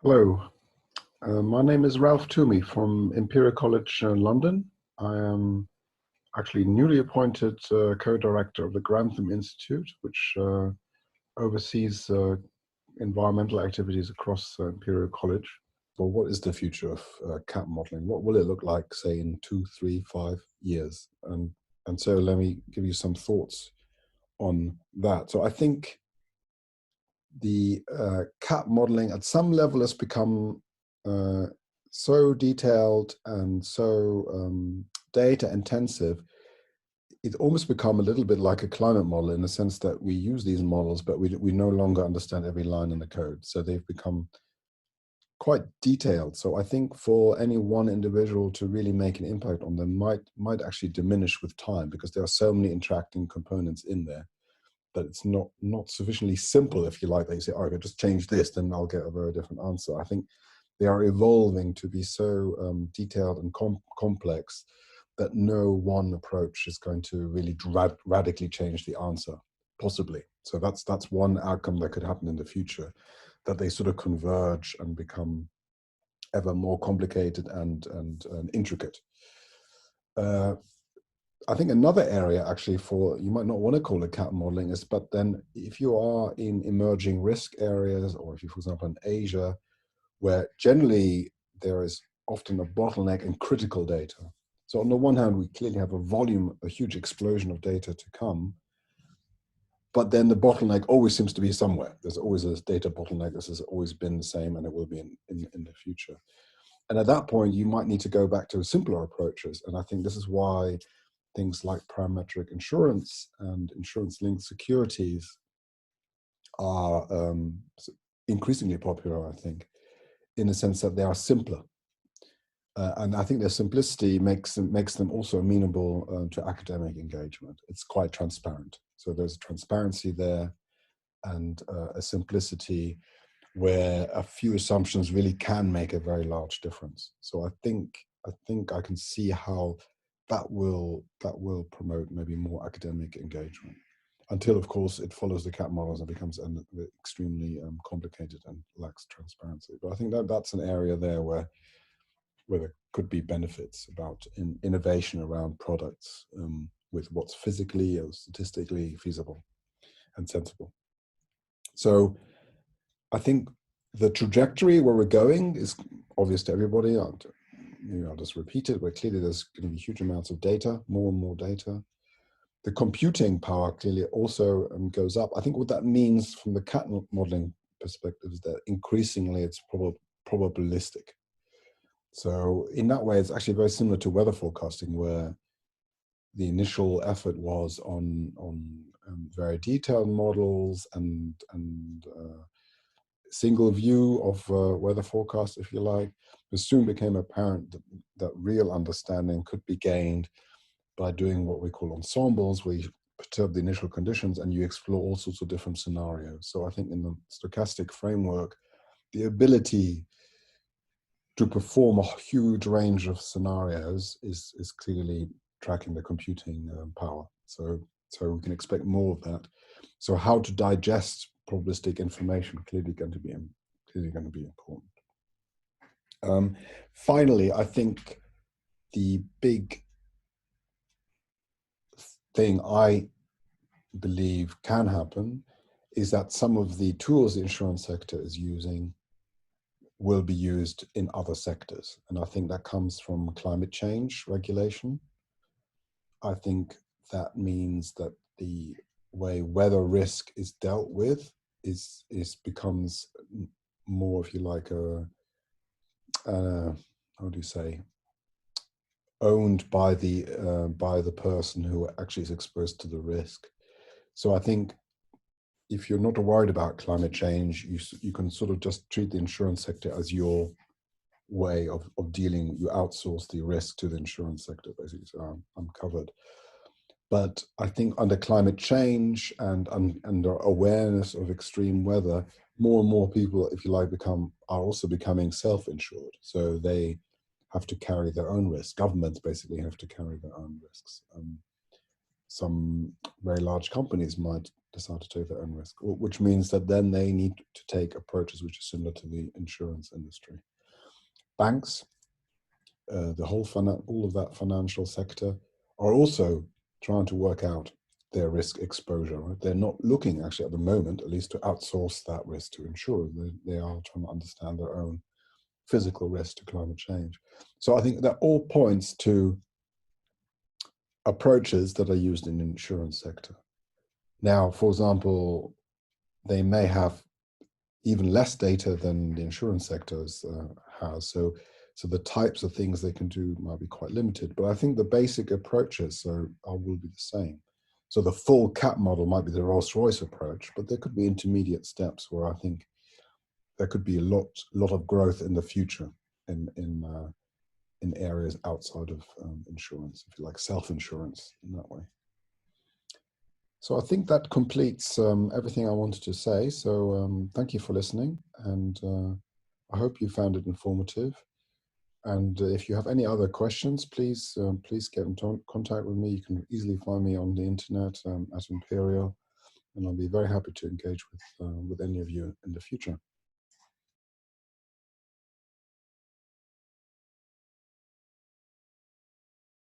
Hello, my name is Ralf Toumi from Imperial College London. I am actually newly appointed co-director of the Grantham Institute, which oversees environmental activities across Imperial College. Well, what is the future of CAP modeling? What will it look like, say, in 2, 3, 5 years? And so let me give you some thoughts on that. So I think the CAP modeling at some level has become so detailed and so data intensive, it's almost become a little bit like a climate model in the sense that we use these models, but we no longer understand every line in the code. So they've become quite detailed. So I think for any one individual to really make an impact on them might actually diminish with time, because there are so many interacting components in there that it's not sufficiently simple, if you like. They say, oh, if I just change this, then I'll get a very different answer. I think they are evolving to be so detailed and complex that no one approach is going to really radically change the answer, possibly. So that's one outcome that could happen in the future, that they sort of converge and become ever more complicated and intricate. I think another area actually for, you might not want to call it CAP modeling, is, but then if you are in emerging risk areas, or if you, for example, in Asia, where generally there is often a bottleneck in critical data. So on the one hand, we clearly have a huge explosion of data to come, but then the bottleneck always seems to be somewhere. There's always a data bottleneck. This has always been the same, and it will be in the future. And at that point, you might need to go back to simpler approaches. And I think this is why things like parametric insurance and insurance-linked securities are increasingly popular, I think, in the sense that they are simpler. And I think their simplicity makes them also amenable to academic engagement. It's quite transparent. So there's a transparency there and a simplicity where a few assumptions really can make a very large difference. So I think I can see how that will promote maybe more academic engagement, until of course it follows the CAP models and becomes extremely complicated and lacks transparency. But I think that's an area there where there could be benefits about innovation around products with what's physically or statistically feasible and sensible. So I think the trajectory where we're going is obvious to everybody. I'll just repeat it, where clearly there's going to be huge amounts of data, more and more data. The computing power clearly also goes up. I think what that means from the CAP modeling perspective is that increasingly it's probabilistic. So in that way, it's actually very similar to weather forecasting, where the initial effort was on very detailed models and single view of weather forecast, if you like. It soon became apparent that real understanding could be gained by doing what we call ensembles, where you perturb the initial conditions and you explore all sorts of different scenarios. So I think in the stochastic framework, the ability to perform a huge range of scenarios is clearly tracking the computing power. So we can expect more of that. So how to digest probabilistic information clearly going to be important. Finally, I think the big thing I believe can happen is that some of the tools the insurance sector is using will be used in other sectors. And I think that comes from climate change regulation. I think that means that the way weather risk is dealt with becomes more, if you like, how do you say, owned by the person who actually is exposed to the risk. So I think if you're not worried about climate change, you can sort of just treat the insurance sector as your way of dealing. You outsource the risk to the insurance sector, basically. So I'm covered. But I think under climate change and under awareness of extreme weather, more and more people, if you like, are also becoming self-insured. So they have to carry their own risk. Governments basically have to carry their own risks. some very large companies might decide to take their own risk, which means that then they need to take approaches which are similar to the insurance industry. Banks, all of that financial sector are also trying to work out their risk exposure. Right? They're not looking actually at the moment, at least, to outsource that risk to insurers. They are trying to understand their own physical risk to climate change. So I think that all points to approaches that are used in the insurance sector. Now, for example, they may have even less data than the insurance sectors has. So the types of things they can do might be quite limited. But I think the basic approaches will be the same. So the full CAP model might be the Rolls-Royce approach, but there could be intermediate steps where I think there could be a lot of growth in the future in areas outside of insurance, if you like, self-insurance in that way. So I think that completes everything I wanted to say. So thank you for listening, and I hope you found it informative. And if you have any other questions, please get in contact with me. You can easily find me on the internet at Imperial, and I'll be very happy to engage with any of you in the future.